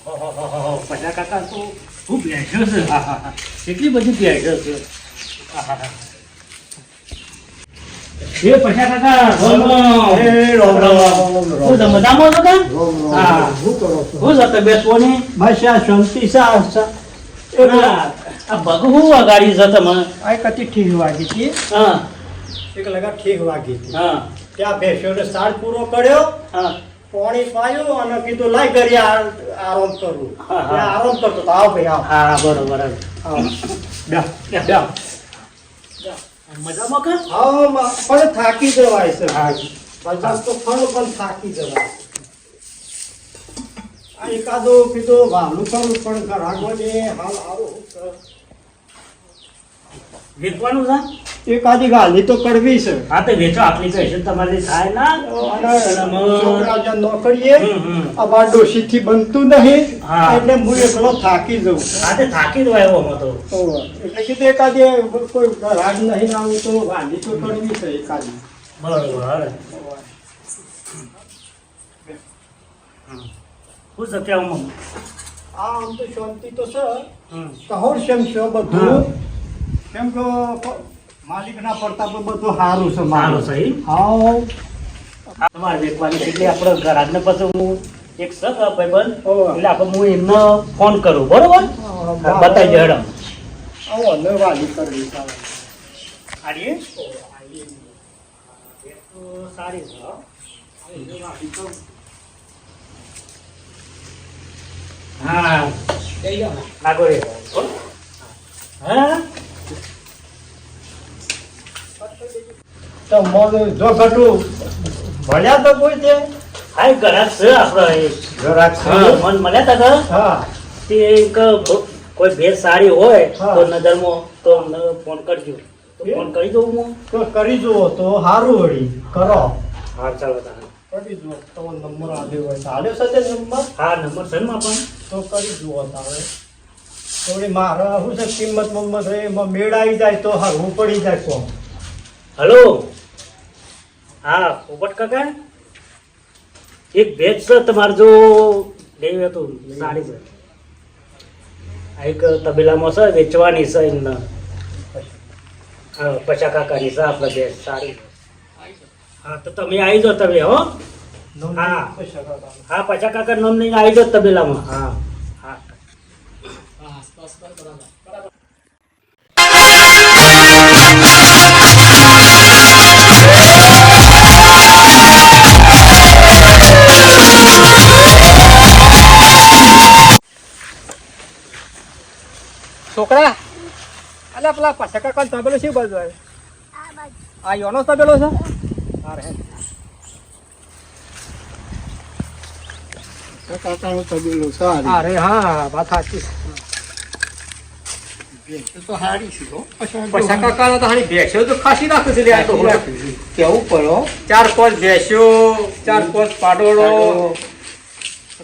પછા કાકા તો ખૂબ ભેંસો છે. કેટલી બધી ભેંસો છે. એ પછા કાકા મજામાં છો કા? શું છે તબિયત કોની? બસ આ શાંતિ આ બગુ ગાડી છે તમે? આ કતી ઠીક વાગી હતી. હા એક લગા ઠીક વાગી હતી. હા ત્યાં ભેંસોને સાર પૂરો કર્યો, હા પાણી પાયું અને કીધું લાઈ ઘરે આરામ કરું. હા, હા. ત્યાં આરામ કરતો તો આવ ભાઈ આવ. હા બરોબર. મજામાં કા? હા પણ થાકી જવાય છે. હા બજાર તો ખરું પણ થાકી જવાય. આ એકાદો કીધું વાલું કરું પણ ઘરાકોને હાલ આવું વેચવાનું છે? એકાદી ગાલી તો કરવી છે. હા તો વેચો, આપણી કહેશે તમારી થાય ના. છોકરા જ્યાં નોકરીએ આ બાર ડોશીથી બનતું નહીં. હા. એટલે હું એકલો થાકી જઉં. હા તે થાકી દો આવ્યો અમે તો. એટલે કીધું એકાદી કોઈ રાગ નહીં આવું તો ગાલી તો કરવી છે એકાદી. બરોબર. શું છે કેવું મમ્મી? આમ તો શાંતિ તો છે. કહોર શેમ છે બધું. કેમ કે માલિકના પડતા પર બધું સારું છે. સારું છે ઈ? હા તમારે વેચવાની છે એટલે આપણે ઘરાજને પછી હું એક સર ભાઈબંધ ઓહ. એટલે આપણે હું એમને ફોન કરું બરોબર? બતાવી દે હેડો. આવો ને વાલી કરવી ચાલે. આડીએ? એ તો સારી છે હો. હા લાગો રે. હા તો મને જો ઘટું ભણ્યા તો કોઈ છે? હા ઘરાક છે આપણે એક. જરાક હા, મન મળ્યા તા કે હા તે એક કોઈ ભેટ સારી હોય હા. તો નજરમાં તો અમને ફોન કરજો. તો ફોન કરી દઉં હું. તો કરી જુઓ તો સારું વળી કરો. હા ચાલો તારે. કરી જુઓ તો નંબર આવ્યો હોય તો આવ્યો છે તે નંબર હા નંબર છે ને પણ. તો કરી જુઓ તારે. થોડી મારે શું છે કિંમત મમ્મત રે એમાં મેળ આવી જાય તો હરવું પડી જાય કોમ. હલો હા પોપટ કાકા, એક ભેટ છે તમારે જો લેવી હોય તો સારી છે. આ એક તબેલામાં છે વેચવાની છે એમને. હા પચા કાકાની છે આપણે ભેટ સારી. હા તો તમે આવી જાઓ તમે હો. હા. હા પચા કાકા નામ લઈને આવી જાઓ તબેલામાં. હા હા છોકરા અલા પેલા પાછા કાકા તબેલો શું બાજુ આવે? આ યોનો તબેલો છે? અરે કાકાનો તબેલો છે. અરે હા વાત સાચી. ભેંસો તો હારી છે હો. પછા કાકાનો તો હારી ભેંસો તો ખાસી રાખે છે લે આ તો. કેવું પડો 4-5 ભેંસો 4-5 પાડોળો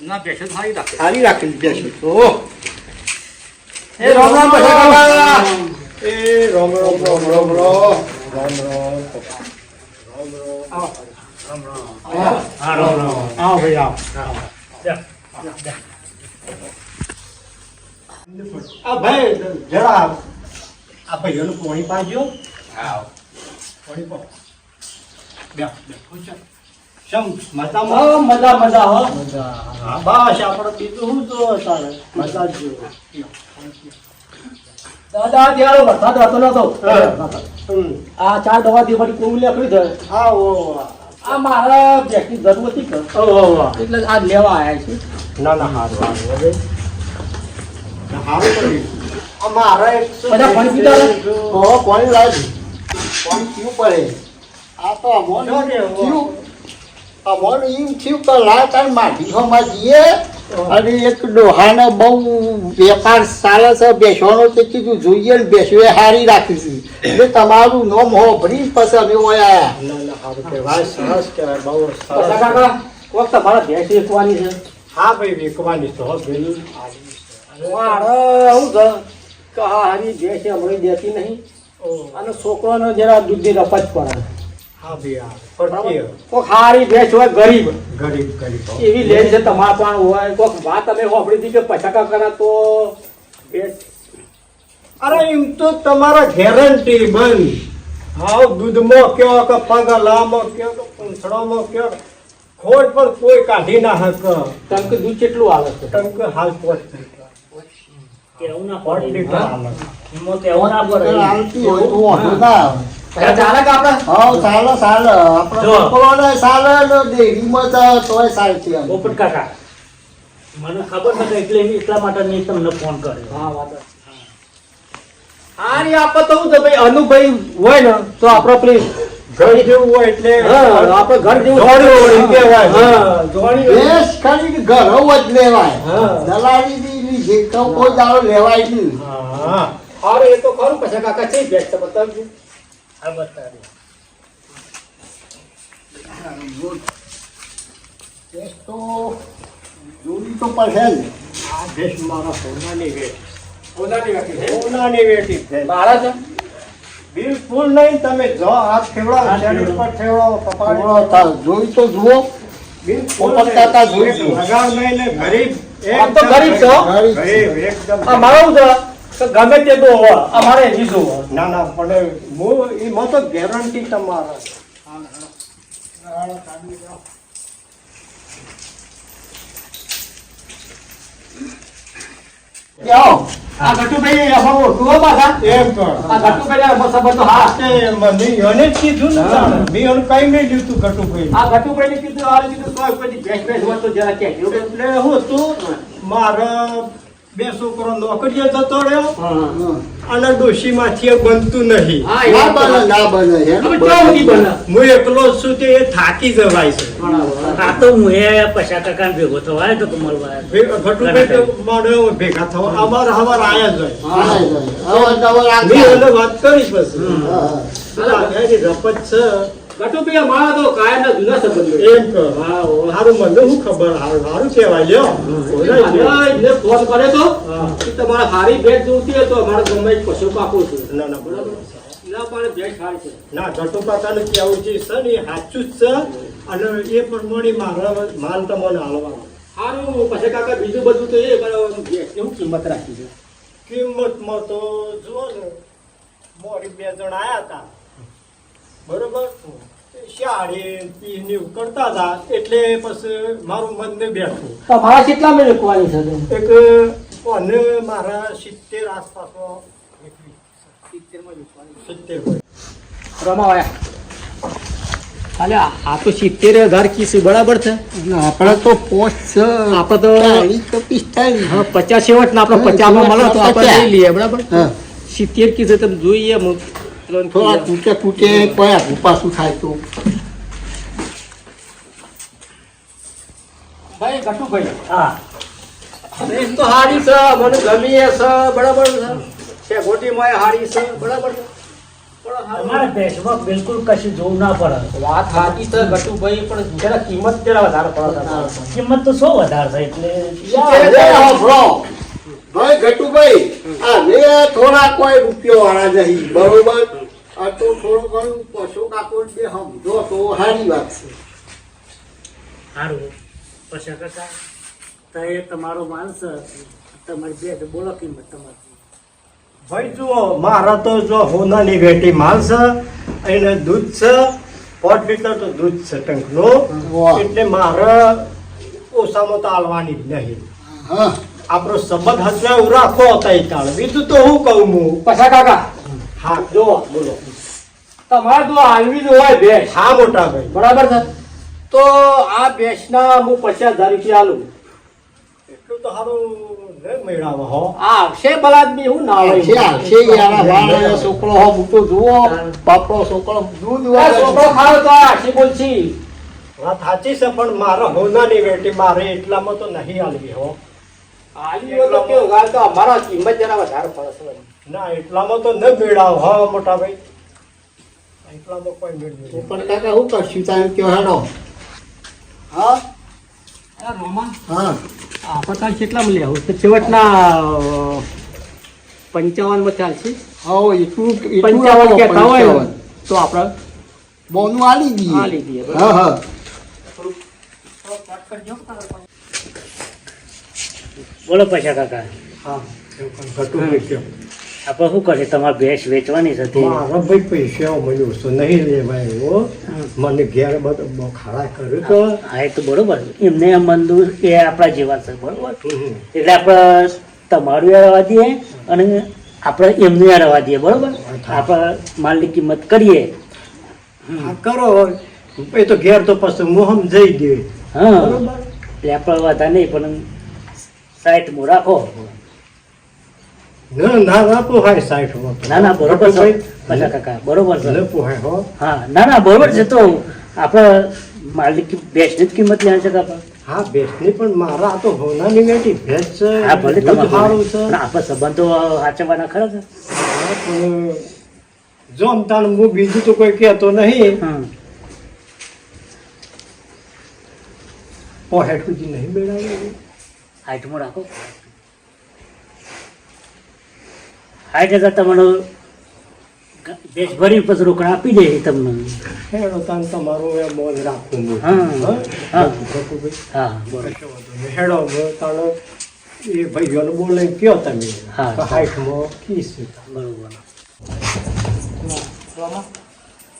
ના ભેંસો તો હારી રાખે. હારી રાખેલી ભેંસો તો. એ રામ રામ પછા કાકા. એ રામ રામ રામ રામ રામ રામ રામ. હા રામ રામ. આવો ભાઈ આવો. આ ભાઈ જરા આ ભાઈઓનું પાણી પાજો. પાણી પા. શમ મજામાં? મજા મજા હો. હા બસ આપણે બીજું શું તો તારે મજા જ જોવો. દાદા ત્યારે વરસાદ હતો નતો. આ 4 દવા દીવાળી કોઈ લેખડી દે. આવો આ મારા બેકી જરૂર હતી કે એટલે આ લેવા આયા છે. ના ના હારું હારું હવે હારું કર્યું. અમારા એક બધા પાણી પીતા હતા? પાણી લાવી પાણી પીવું પડે. આ તો અમોન થયું અમોન એમ થયું કે લાય તાર માટી હોમાં જઈએ અને એક ડોહાને બહુ વેપાર ચાલે છે બેસવાનો તે કીધું જોઈએ ને બેસવું એ હારી રાખીશું એટલે તમારું નોમ હો ભરી પછી અમે ઓયા. ના ના સારું કહેવાય સરસ કહેવાય બહુ સરસ. કાકા કોક તમારા ભેંસ વેચવાની છે. હા ભાઈ વેકવાની તો પેલી મારે આવું છે કે આ હારી ભેંસ હમણાં દેતી નહીં અને છોકરાને જરા દૂધની રપત પડે. હા ભાઈ આ પરચી કોક હારી ભેંસ હોય ગરીબ ગરીબ ગરીબ હો. એવી લેન છે તમારા પણ હોય કોક વાત તમે હોભળી હતી કે પછાકા કરા તો ભેંસ અરે એમ તો તમારા ગેરંટી બંધ હાવ દૂધમાં કયો કે પગલામાં કયો કે પૂંછડામાં કયો ખોટ પણ કોઈ કાઢી ના હક તમ કે દૂધ કેટલું આવે છે ટંક હાલ પોટ કેવું ના પોટ પડે લીટર હા? હાલે. એમાં કેવું ના પડે આવતી હોય તો વાંધો ના આવે. ચાલે કે આપણે હા ચાલે ચાલે આપણે જો. છોકરોને ચાલે ને ડેરીમાં તો તોય ચાલતી આવે. પોપટ કાકા મને ખબર નથી એટલે એટલા માટે મેં તમને ફોન કર્યો હા વાત હારી આપો તો હું છે ભાઈ અનુભાઈ હોય ને તો આપણે પેલી ઘર જેવું હોય એટલે હા આપણે ઘર જેવું જોડી હોય એમ કહેવાય. હા જોડી હોય. ભેંસ ખરી ઘરો જ લેવાય હા. દલાલી ની જે કોઈ દાડો લેવાય નહીં. હા અરે એ તો ખરું પછી કાકા છે ભેંસ તો બતાવજો આ બતાવી ભેંસ તો જોડી તો પડે જ. આ ભેંસ મારા સોનાની વેઠ ઓલાની વાટી છે સોનાની વેઠી ભેંસ. બાળા છે બિલકુલ નહીં તમે જો હાથ ફેવડાવો શરીર પર ફેવડાવો કપાળી થોડો તાર જોઈ તો જુઓ. બિલકુલ પોપટ કાકા જોઈ એક જુઓ. લગાડ નહીં ને ગરીબ આમ તો ગરીબ છો. ગરીબ છે. ગરીબ એકદમ આ મારું છે કે ગમે તે તો હોય અમારે એની જો ના ના પણ હું એમાં તો ગેરંટી તમારા આવો. આ ગટુભાઈ અમારો ઓળખું પાછા એમ કરો આ ગટુભાઈ આ સંબંધ તો હા તે મને એને જ કીધું ને તાણે. મેં એને કઈ નહીં લીધું ગટુભાઈ આ ગટુભાઈ ને કીધું આ કીધું કોઈ કોઈ ભેંસ ભેંસ હોય તો જરા કહેજો એટલે હું તું મારા બે છોકરો નોકરીએ જતો રહ્યો હમ. અને ડોશીમાંથી બનતું નહીં હા ના એ બને ના બને એમ તમે કેવું નહીં બને હું એકલો જ છું તે એ થાકી જવાય છે આ તો હું એ પૈસા કાકા ભેગો થવાય તો મળવા ગટુભાઈ તો મળ્યો ભેગા થવા અમારે હવાર આયા જ હોય હા, હવે મેં આગળ. એને વાત કરી પછી હા, હા. એની રપત છે ગટુભાઈ અમારા તો કાયમના જૂના સંબંધ એમ કહો. હારું મને શું ખબર હારું કહેવાય લ્યો બોલાય છે. એને ફોન કરે તો કે તમારે હારી ભેટ જોઈતી હોય તો અમારે ગમે તે પશુ કાપો છું ના ના બરાબર ના પણ ભેટ સારી છે ના ગટુ કાકાનું કેવું જે છે ને એ સાચું જ છે અને એ પ્રમાણે મારા માલ તમને હાલવાનો સારું પછી કાકા બીજું બધું તો એ બરાબર ભેટ કેવું કિંમત રાખી છે કિંમતમાં તો જુઓ ને મોડી બે જણ આયા હતા બરોબર શાળી પીને કરતા હતા એટલે પછી મારું મન ને બેઠું તમારા કેટલા મિનિટ મૂકવાની છે એક અને મારા 70 આસપાસનો 70 હોય રમાવાયા અલે આ તો 70,000 કીસી બરાબર છે આપણે તો પોસ્ટ છે આપણે તો 40 કે 45. હા 50 છેવટ ને આપણે 50 માં મળે તો આપણે લઈ લઈએ બરાબર હા. 70 કીધું તમે જોઈએ થોડા તૂટે તૂટે કયા પાછું થાય તો ભાઈ ગટુભાઈ હા ભેંસ તો હારી છે મને ગમી એ છે બરાબર છે ગોટી માં હારી છે બરાબર છે પણ હારી- તમારે ભેંસમાં બિલકુલ કશું જોવું ના પડે વાત સાચી છે ગટુભાઈ પણ જરા કિંમત જરા વધારે પડે કિંમત તો 100 વધારે છે ભાઈ ગટુભાઈ આ રે થોડા કોઈ રૂપિયો વાળા નહીં બરોબર આ તો થોડું ઘણું પશુ કાપડ બે સમજો તો સારી વાત છે સારું પૈસા કાકા તો એ તમારો માલ છે તમારી ભેટ બોલો કિંમત તમારી ભાઈ જુઓ મારા તો જો હોનાની વેટી માલ છે એને દૂધ છે 5 લીટર તો દૂધ છે ટંકનું વાહ. એટલે મારે ઓછામાં તો હાલવાની જ નહીં હા આપણો સંબંધ હચવાય રાખો તઈ તાળ બીજું તો હું કહું હું પછા કાકા હા જો બોલો તમારે તો હાલવી જ હોય ભેંસ હા મોટા ભાઈ બરાબર છે તો આ ભેંસના હું 50,000 રૂપિયા આલું એટલું તો સારું ન મેળાવો હો આ આવશે બલાદમી હું ના આવે છે છે યાર વાળા છોકરો હો મોટો જુઓ બાપરો છોકરો દૂધ આ વાળો છોકરો ખાવ તો આ આશી બોલછી વાત સાચી છે પણ મારા હોનાની વેટી મારે એટલામાં તો નહીં હાલવી હો આલી હોય તો કેવું ગાલ તો અમારા કિંમત જરા વધારે પડે છે ના એટલામાં તો ન મેળાવ હો મોટા ભાઈ એટલામાં કોઈ મેળવી પણ કાકા હું કરશું તારે કયો હેડો હા આ રોમા હા આપણે તાર કેટલામાં લેવું તો છેવટના 55 માં ચાલશે હા એટલું 55 કહેતા હોય ને તો આપણે બોનું આલી આલી દઈએ દઈએ, હા હા બોલો પૈસા કાકા હા એવું કંઈ ઘટું નહીં કયો. આપણે શું કરીએ તમારે ભેંસ વેચવાની છે તે મારા ભાઈ પૈસા મને ઓછો નહીં લેવાય એવો મને ઘેર બધો બહુ ખાડા કર્યું તો હા એ તો બરોબર એમને મંદુર એ આપણા જેવા છે બરોબર હમ. એટલે આપણે તમારું રવા દઈએ અને આપણે એમને રવા દઈએ બરોબર આપણે માલની કિંમત કરીએ આ કરો એ તો ઘેર તો પછી મોહમ જઈ દે હા બરોબર એટલે આપણે વાંધા નહીં પણ સાઈટમાં રાખો ના ના ના પોહાય સાઈઠ માં ના ના બરોબર છે પૈસા કાકા બરોબર છે ભલે પોહાય હો હા ના ના બરોબર છે તો આપણે માલની બેસ્ટની જ કિંમત લેવાની છે કાકા હા ભેંસની પણ મારા તો હોનાની બેટી ભેંસ છે હા ભલે દૂધ તમારે સારું છે પણ આપણે સંબંધ તો સાચવવાના ખરા છે હા, પણ જો આમ તાણ હું બીજું તો કોઈ કહેતો નહીં હમ પોહેઠ સુધી નહીં મેળાવે હાઈટમાં રાખો હાઈટ હજાર તમને બેસ ભરી પછી રોકડા આપી દે તમને હેડો તાણ તમારું એ મોન રાખવું હું. હા હા? હા ગોકુભાઈ, હા બરોબર કશો વાંધો નહીં. હેડો હવે તાણ એ ભાઈઓને બોલે કયો તમે હા. કે હાઈઠમાં કીસ બરોબર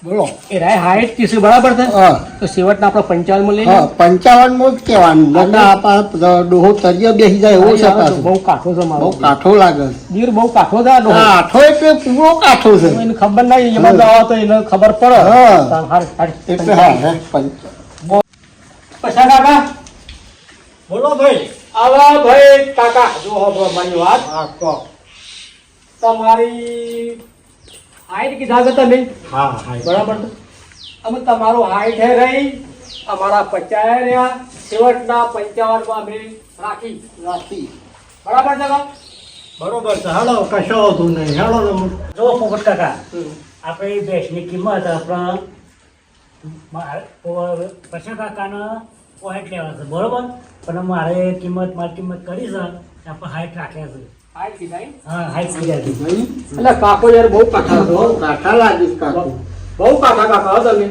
બોલો એ રાય હાઈટ કીધું બરાબર છે હા તો છેવટના આપણે 55 માં લઈ હા 55 માં જ કહેવાનું નકર આપણા ડોહો તરિયો બેસી જાય એવો છે પાછો. બહુ કાઠો છે બહુ મારો કાઠો લાગે દીર બહુ કાઠો છે આ ડોહો. કાઠો એટલે પૂરો કાઠો છે એને ખબર નહીં એમાં દવા તો એને ખબર પડે હા. તાર હાર હાર એટલે હા હે પૈસા કાકા બોલો ભાઈ આવા ભાઈ કાકા જો હવે મારી વાત હા કહો તમારી હાઈટ કીધા છે તમે હા હા બરાબર છે અમે તમારું હાઈટ હે રહી અમારા 50 રહ્યા છેવટના 55 માં અમે રાખી રાખી બરાબર છે કાકા? બરોબર છે હેડો કશો વાંધો નહીં હેડો ને હું જો પોપટ કાકા આપણે બેસની કિંમત આપણા પૈસા કાકાના પોઈન્ટ લેવા છે બરોબર પણ મારી કિંમત કરી છે આપણે હાઈટ રાખ્યા છે હાઈટ કીધા એમ? હા હાઈટ કરી છે ભાઈ એટલે કાકો યાર બહુ કાઠા છો બહુ કાઠા લાગે છે કાકો બહુ કાઠા કાકા હો તમે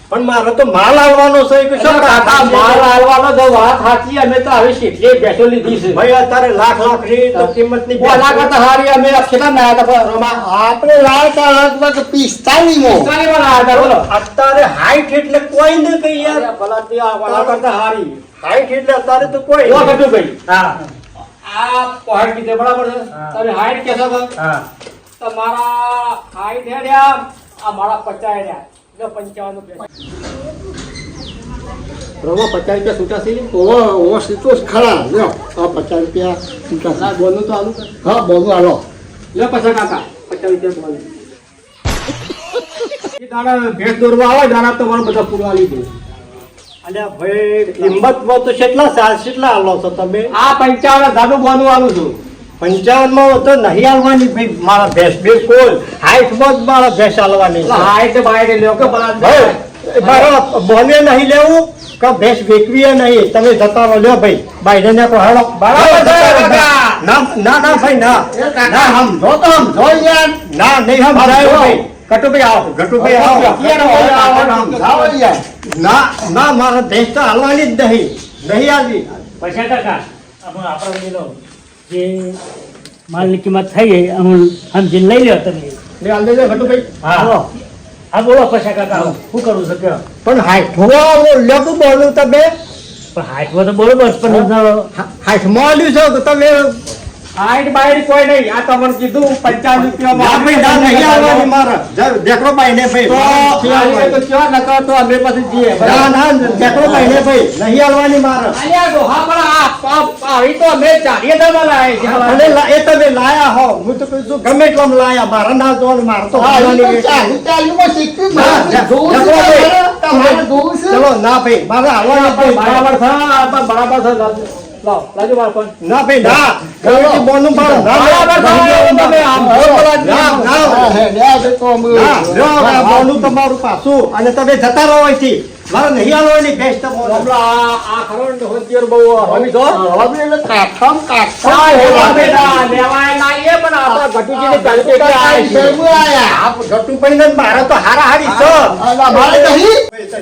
પણ મારે તો માલ આવવાનો છે કે શું કાકા માલ આવવાનો તો વાત સાચી અમે તો હવે શેઠીએ બેઠો લીધી છે ભાઈ અત્યારે લાખ ની તો કિંમતની ઓલા કરતા હારી અમે કેટલા ના હતા રોમા આપણે લાવતા લગભગ 45 માં ચાલી માં ના હતા બોલો અત્યારે હાઈટ એટલે કોઈ ને કઈ યાર અરે ભલાથી આ ઓલા કરતા હારી હાઈટ એટલે અત્યારે તો કોઈ જો નહીં. કટુ ભાઈ હા આ પોઈન્ટ કીધે બરાબર છે હા. તમે હાઈટ કેસો છો હા તમારા હાઈટ હે રહ્યા આ મારા 50 રહ્યા જો 55 રૂપિયા રોમા 50 રૂપિયા છૂટા છે ઓ સીતો જ ખરા લ્યો આ 50 રૂપિયા સીતા ના બોલનું તો આલું કર. હા બોલું હાલો લે પછી કાકા 50 રૂપિયા બોલ એ દાડા ભેંસ દોરવા આવે દાડા તમારે બધા પૂરા આલી દે અલ્યા ભાઈ કિંમતમાં તો કેટલા ચાર્જ કેટલા આલો છો તમે આ 55 દાદુ બોનું આલું છું 55 માં તો નહીં આલવાની ભાઈ મારા ભેંસ બિલકુલ હાઈટ માં જ મારા ભેંસ આલવાની છે. હાઈટ બાઈટ લ્યો કે બરાબર ભાઈ મારા બોને નહીં લેવું કે ભેંસ વેચવી નહીં તમે જતા રહો લ્યો ભાઈ બાઈને ને કહો હેડો બરાબર છે, કાકા. ના ના ના ભાઈ ના ના હમ જો તો આમ જો યાર ના નહીં હમ જાય ભાઈ કટુભાઈ આવો ગટુભાઈ આવો જાઓ યાર ના ના મારા ભેંસ તો હાલવાની જ નહીં આવી પૈસા કાકા આપણે પેલો જે માલની કિંમત થઈ ગઈ અમે સમજીને લઈ લ્યો તમે લે આલ દેજો કટુભાઈ હા હા બોલો પૈસા કાકા શું કરવું છે કયો પણ હાઈટ લેતું બોલું તમે પણ હાઈટમાં તો બરોબર છે, પણ હાઈટ માં લ્યું છો તો તમે હાઈટ બાઈટ કોઈ નહીં આ તમને કીધું 55 ના ભાઈ ના નહીં આવવાની મારા દેખો ભાઈ ને ભાઈ તો આલી તો ક્યાં નકર તો અમે પછી જઈએ ના ના દેખો ભાઈ ને ભાઈ નહીં આવવાની મારા અલ્યા ડોહા પણ આ આવી તો અમે ચાલીએ દવા લાવે છે અને એ તમે લાયા હો હું તો કહું છું ગમે એટલામ લાયા મારા ના જોવાનું મારે તો હા આવવાની ઈ તો ચાલી ચાલીમાં શીખ્યું જ ના, નથી. જોવું છે જબરો ભાઈ. તમારે જોવું છે ચલો ના ભાઈ મારે આવવાની જ નહીં. બરાબર છે આ પણ બરાબર છે લાવ લાજો માર પણ ના ભાઈ ના ગમે બોનું મારું ના બરાબર છે તમે આમ ના ના હા, હે, લ્યા, તો અમે- ના લ્યો, આ બોનું તમારું પાછું અને તમે જતા રહો અહીંથી મારે નહીં હાલવાની ભેંસ તો મોને. હમણાં આ ખરો ને હોશિયાર બહુ હમી તો હવે એટલે કાઠામ કાઠા હા, એવા બેટા લેવાય ના એ પણ આપણા ગટુજીની ગલતી કે આ છે. શેરમું આયા. આ ગટુભાઈ ને મારે તો હારાહારી છે. અલા મારે નહીં.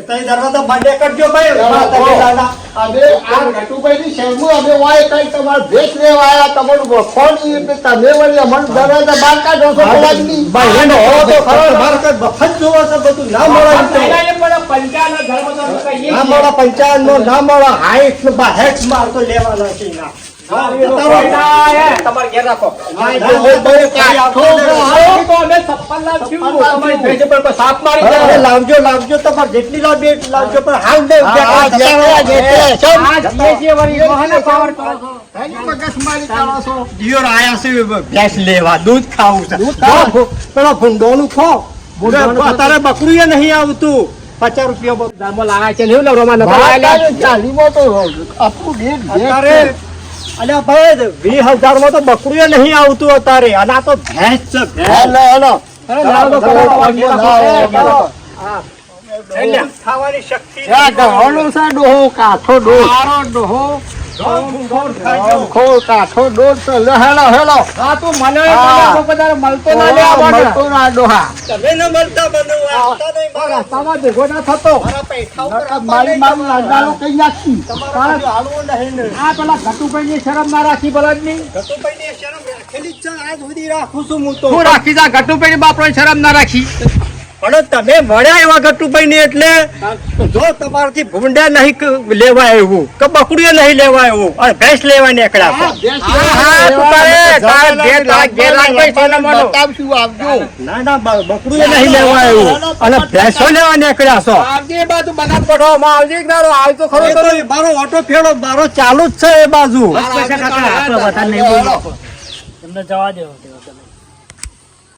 તઈ દરવાજો બંધ કરજો ભાઈ. મારા તમે દાદા. અમે આ નટુભાઈની શેરમું અમે વાય કઈ તમારે ભેંસ લેવા આયા, તમારું વખોડી એટલે તમે વળી અમને દરવાજા બહાર કાઢો છો કલાકની. ભાઈ એનો હો તો ખરો મારે કઈ બફત જોવો છે બધું ના મળે એમ તો. પહેલા એ પણ પંચાયતનો ધર્મ તો અમે કહીએ ના છીએ. મળે પંચાયતનો, ના મળે હાઈટ ને બાહેટ માર તો લેવાના છે ના. ના, એ તમારે ઘેર રાખો. ના, એ બહુ બહુ કાઠો છે. આ તો અમે 56 લાખ થયું. તમારી ભેંસ પર કોઈ સાપ મારી અરે જાય. લાવજો લાવજો તમારે જેટલી લાવજો એટલી લાવજો પણ હાલ દે હા, આ જીએ છીએ વળી વાહને પાવર કરો છો. એની મગજમારી કરો છો. દિયોર આયા છે ભેંસ લેવા, દૂધ ખાવું છે. પેલો ભૂંડોનું ખો. અત્યારે બકરું એ નહીં આવતું. 50 રૂપિયા દામો લાગાય છે ને એવું લવરોમાં નતો લાગેલા. ચાલીમાં તો આપણું ભેંસ અત્યારે અલ્યા ભાઈ 20,000 માં તો બકરું એ નહીં આવતું અત્યારે. અને આ તો ભેંસ છે ભેંસ. હેલો હેલો અરે લાવો તો કરો, ઘેર રાખો. દૂધ ખાવાની શક્તિ ત્યાં ગહોણો છે ડોહો, કાઠો ડોહ. મારો ડોહો. ખો કાઠો ડોહ તો લે હેલો હેલો. હા, તું મને હા. કોઈ કદાચ મળતો ના લે આ બાજુ. મળતો ના ડોહા. તમે ન મળતા મને આવતા નહીં મારા. રસ્તામાં ભેગો ના થતો. મારા પૈસા ઉપર આપવા મારી નહીં મારું લાડવાનું કઈ નાખી. તમારા બાજુ હાલવું નહીં ને. આ પેલા ઘટુભાઈની શરમ ના રાખી બળદની. ગટુભાઈની શરમ રાખેલી જ છે. આજ સુધી રાખું છું હું તો. શું રાખી જા ઘટુભાઈની બાપરોની શરમ ના રાખી. પણ તમે મળ્યા એવા ગટુભાઈ ને એટલે જો તમારાથી ભૂંડા નહીં લેવાય એવું કે બકરીએ નહીં લેવાય એવું અને ભેંસ લેવા નીકળ્યા છો. હા, તું તારે ઘેર રાખો સોના મોનો. બતાવશું આવજો. ના ના બકરીએ નહીં લેવાય એવું અને ભેંસો લેવા નીકળ્યા છો. આવજે એ બાજુ બનાસ કોઠામાં આવજે એક દાડો. આવ તો ખરો એ તો મારો ઓટો ફેરો મારો ચાલુ જ છે એ બાજુ. બસ પછી કાકા આપણે વધારે નહીં બોલો. તમને જવા દો.